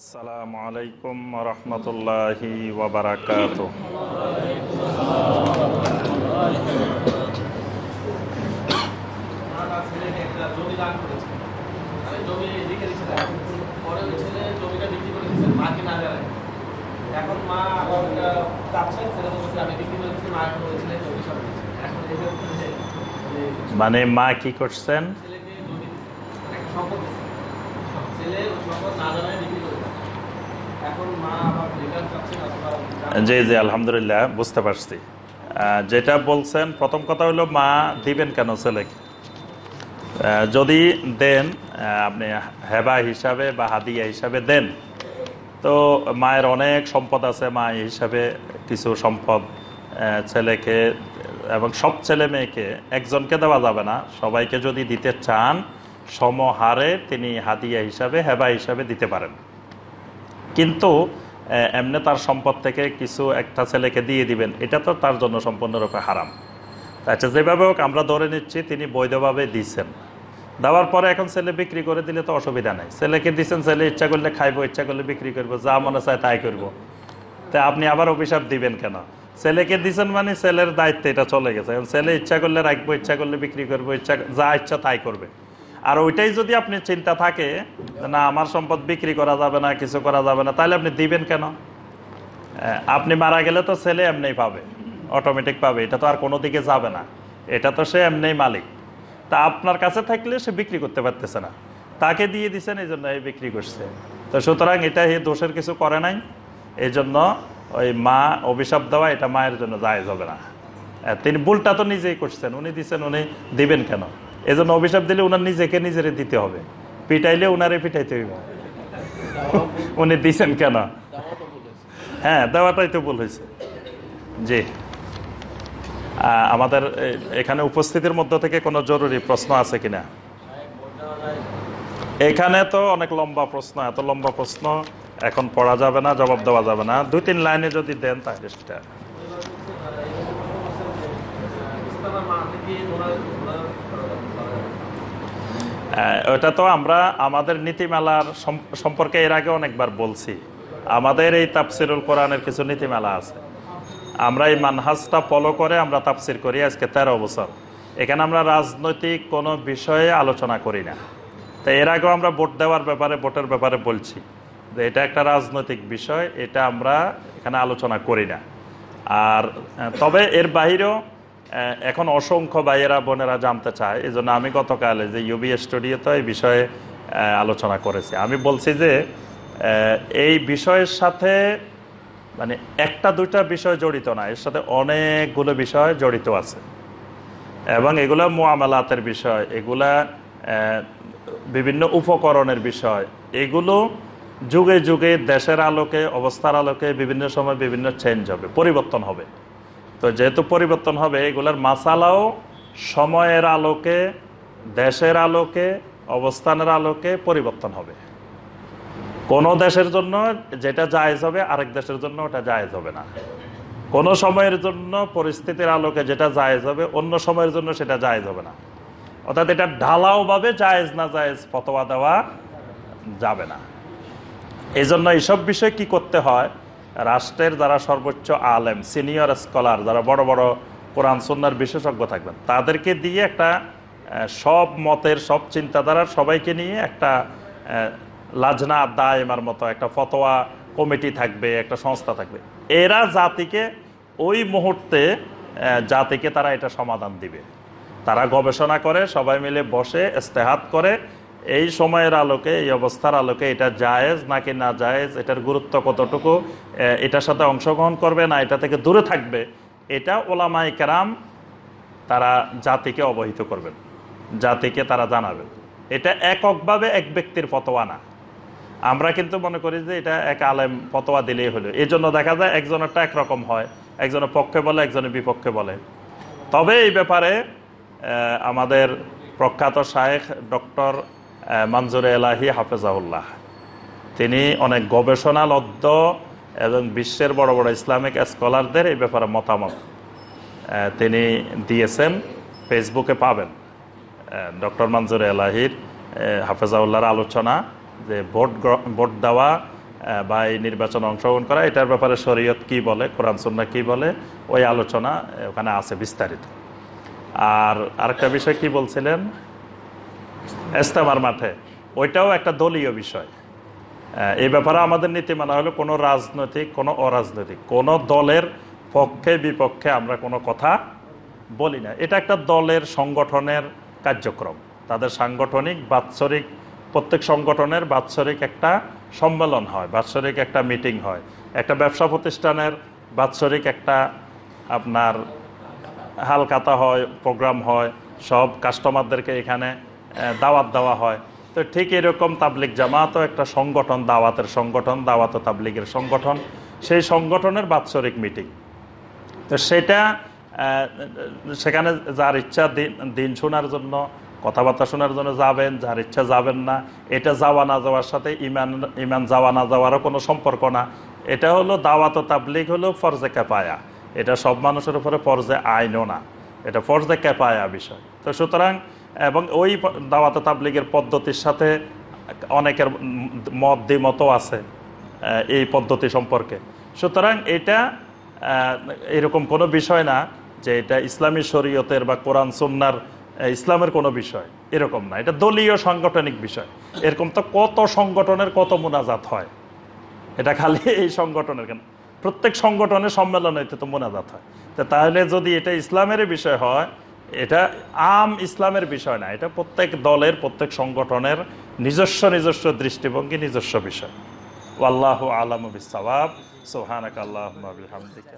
আসসালামু আলাইকুম ওয়া রাহমাতুল্লাহি ওয়া বারাকাতুহু। মানে মা কি করছেন? জি জি, আলহামদুলিল্লাহ, বুঝতে পারছি। যেটা বলছেন, প্রথম কথা হলো মা দিবেন কেন ছেলেকে? যদি দেন, আপনি হেবা হিসাবে বা হাদিয়া হিসাবে দেন, তো মায়ের অনেক সম্পদ আছে, মা হিসাবে কিছু সম্পদ ছেলেকে এবং সব ছেলে মেয়েকে একজনকে দেওয়া যাবে না, সবাইকে যদি দিতে চান সমহারে তিনি হাদিয়া হিসাবে হেবা হিসাবে দিতে পারেন। কিন্তু এমনি তার সম্পদ থেকে কিছু একটা ছেলেকে দিয়ে দিবেন, এটা তো তার জন্য সম্পূর্ণরূপে হারাম। আচ্ছা, যেভাবে হোক আমরা ধরে নিচ্ছি তিনি বৈধভাবে দিচ্ছেন। দেওয়ার পরে এখন ছেলে বিক্রি করে দিলে তো অসুবিধা নেই। ছেলেকে দিচ্ছেন, ছেলে ইচ্ছা করলে খাইবো, ইচ্ছা করলে বিক্রি করবো, যা মনে চায় তাই করবো। তা আপনি আবার অভিশাপ দিবেন কেন? ছেলেকে দিচ্ছেন মানে ছেলের দায়িত্ব এটা চলে গেছে। এখন ছেলে ইচ্ছা করলে রাখবো, ইচ্ছা করলে বিক্রি করবো, যা ইচ্ছা তাই করবে। আর ওইটাই যদি আপনি চিন্তা থাকে না আমার সম্পদ বিক্রি করা যাবে না, কিছু করা যাবে না, তাহলে আপনি দিবেন কেন? আপনি মারা গেলে তো ছেলে এমনিই পাবে, অটোমেটিক পাবে, এটা তো আর কোনো দিকে যাবে না, এটা তো সে এমনিই মালিক। তা আপনার কাছে থাকলে সে বিক্রি করতে পারতেছে না, তাকে দিয়ে দিচ্ছেন, এই জন্য এই বিক্রি করছে। তো সুতরাং এটা এই দোষের কিছু করে নাই, এই জন্য ওই মা অভিশাপ দেওয়া এটা মায়ের জন্য জায়েজ হবে না। তিনি ভুলটা তো নিজেই করছেন, উনি দিচ্ছেন, উনি দিবেন কেন? এই জন্য অভিশাপ দিলে উনার নিজেকে নিজেরে দিতে হবে, পিটাইলে উনারে পিটাইতে হইব। উনি দিচ্ছেন কেন? হ্যাঁ, দেওয়াটাই তো ভুল হয়েছে। জি, আমাদের এখানে উপস্থিতির মধ্য থেকে কোনো জরুরি প্রশ্ন আছে কিনা? এখানে তো অনেক লম্বা প্রশ্ন, এত লম্বা প্রশ্ন এখন পড়া যাবে না, জবাব দেওয়া যাবে না। 2-3 লাইনে যদি দেন তাহলে সেটা। ওটা তো আমরা আমাদের নীতিমালার সম্পর্কে এর আগে অনেকবার বলছি। আমাদের এই তাফসিরুল কোরআনের কিছু নীতিমালা আছে, আমরা এই মানহাজটা ফলো করে আমরা তাফসির করি আজকে 13 বছর। এখানে আমরা রাজনৈতিক কোনো বিষয়ে আলোচনা করি না। তো এর আগেও আমরা ভোটের ব্যাপারে বলছি যে এটা একটা রাজনৈতিক বিষয়, এটা আমরা এখানে আলোচনা করি না। আর তবে এর বাহিরেও এখন অসংখ্য ভাইয়েরা বোনেরা জানতে চায়, এই জন্য আমি গতকালে যে ইউবি স্টুডিওতে এই বিষয়ে আলোচনা করেছি। আমি বলছি যে এই বিষয়ের সাথে মানে একটা দুইটা বিষয় জড়িত না, এর সাথে অনেকগুলো বিষয় জড়িত আছে, এবং এগুলা মুআমালাতের বিষয়, এগুলা বিভিন্ন উপকরণের বিষয়। এগুলো যুগে যুগে দেশের আলোকে, অবস্থার আলোকে বিভিন্ন সময় বিভিন্ন চেঞ্জ হবে, পরিবর্তন হবে। তো যেহেতু পরিবর্তন হবে, এগুলার মাসালাও সময়ের আলোকে, দেশের আলোকে, অবস্থানের আলোকে পরিবর্তন হবে। কোন দেশের জন্য যেটা জায়েজ হবে আরেক দেশের জন্য ওটা জায়েজ হবে না। কোন সময়ের জন্য পরিস্থিতির আলোকে যেটা জায়েজ হবে অন্য সময়ের জন্য সেটা জায়েজ হবে না। অর্থাৎ এটা ঢালাও ভাবে জায়েজ না জায়েজ ফতোয়া দেওয়া যাবে না। এই জন্য এইসব বিষয়ে কি করতে হয়, রাষ্ট্রের যারা সর্বোচ্চ আলেম, সিনিয়র স্কলার, যারা বড় বড় কোরআন সুন্নাহর বিশেষজ্ঞ থাকবেন, তাদেরকে দিয়ে একটা সব মতের, সব চিন্তাধারার সবাইকে নিয়ে একটা লাজনা দায়েমার মতো একটা ফতোয়া কমিটি থাকবে, একটা সংস্থা থাকবে। এরা জাতিকে ওই মুহূর্তে জাতিকে তারা এটা সমাধান দিবে। তারা গবেষণা করে, সবাই মিলে বসে ইজতিহাদ করে, এই সময়ের আলোকে, এই অবস্থার আলোকে এটা জায়েজ নাকি না জায়েজ, এটার গুরুত্ব কতটুকু, এটার সাথে অংশগ্রহণ করবে না এটা থেকে দূরে থাকবে, এটা ওলামায়ে কেরাম তারা জাতিকে অবহিত করবেন, জাতিকে তারা জানাবেন। এটা এককভাবে এক ব্যক্তির ফতোয়া না। আমরা কিন্তু মনে করি যে এটা এক আলেম ফতোয়া দিলেই হলো। এই জন্য দেখা যায় একজনেরটা একরকম হয়, একজনের পক্ষে বলে, একজনের বিপক্ষে বলে। তবে এই ব্যাপারে আমাদের প্রখ্যাত শায়েখ ডক্টর মনজুর এলাহি হাফেজাউল্লাহ, তিনি অনেক গবেষণালব্ধ এবং বিশ্বের বড় বড় ইসলামিক স্কলারদের এই ব্যাপারে মতামত তিনি দিয়েছেন। ফেসবুকে পাবেন ডক্টর মনজুর এলাহির হাফেজাউল্লাহর আলোচনা, যে ভোট দেওয়া বা এই নির্বাচনে অংশগ্রহণ করা, এটার ব্যাপারে শরীয়ত কি বলে, কোরআন সুন্নাহ কি বলে, ওই আলোচনা ওখানে আছে বিস্তারিত। আর আরেকটা বিষয় কি বলছিলেন, ইজতেমার মাঠে, ওইটাও একটা দলীয় বিষয়। এই ব্যাপারে আমাদের নীতিমালা হলো কোনো রাজনৈতিক, কোনো অরাজনৈতিক, কোনো দলের পক্ষে বিপক্ষে আমরা কোনো কথা বলি না। এটা একটা দলের সংগঠনের কার্যক্রম, তাদের সাংগঠনিক বাৎসরিক, প্রত্যেক সংগঠনের বাৎসরিক একটা সম্মেলন হয়, বাৎসরিক একটা মিটিং হয়, একটা ব্যবসা প্রতিষ্ঠানের বাৎসরিক একটা আপনার হালখাতা হয়, প্রোগ্রাম হয়, সব কাস্টমারদেরকে এখানে দাওয়াত দেওয়া হয়। তো ঠিক এরকম তাবলিগ জামাতও একটা সংগঠন, দাওয়াতের সংগঠন, দাওয়াত ও তাবলিগের সংগঠন, সেই সংগঠনের বাৎসরিক মিটিং। তো সেটা সেখানে যার ইচ্ছা দিন শোনার জন্য, কথাবার্তা শোনার জন্য যাবেন, যার ইচ্ছা যাবেন না। এটা যাওয়া না যাওয়ার সাথে ইমান যাওয়া না যাওয়ারও কোনো সম্পর্ক না। এটা হলো দাওয়াত ও তাবলিগ হলো ফরজে কেফায়া, এটা সব মানুষের উপরে ফরজে আইনও না, এটা ফরজে কেফায়া বিষয়। তো সুতরাং এবং ওই দাওয়াত ও তাবলিগের পদ্ধতির সাথে অনেকের মত দ্বিমতও আছে এই পদ্ধতি সম্পর্কে। সুতরাং এটা এরকম কোনো বিষয় না যে এটা ইসলামী শরীয়তের বা কোরআন সুন্নাহর ইসলামের কোনো বিষয়, এরকম না। এটা দলীয় সাংগঠনিক বিষয়। এরকম তো কত সংগঠনের কত মোনাজাত হয়, এটা খালি এই সংগঠনের কেন, প্রত্যেক সংগঠনের সম্মেলনে তো মোনাজাত হয়। তো তাহলে যদি এটা ইসলামের বিষয় হয়, এটা ইসলামের বিষয় না, এটা প্রত্যেক দলের, প্রত্যেক সংগঠনের নিজস্ব দৃষ্টিভঙ্গি, নিজস্ব বিষয়। ওয়াল্লাহু আলামু বিসসাওয়াব। সুবহানাকাল্লাহুম্মা বিহামদিকা।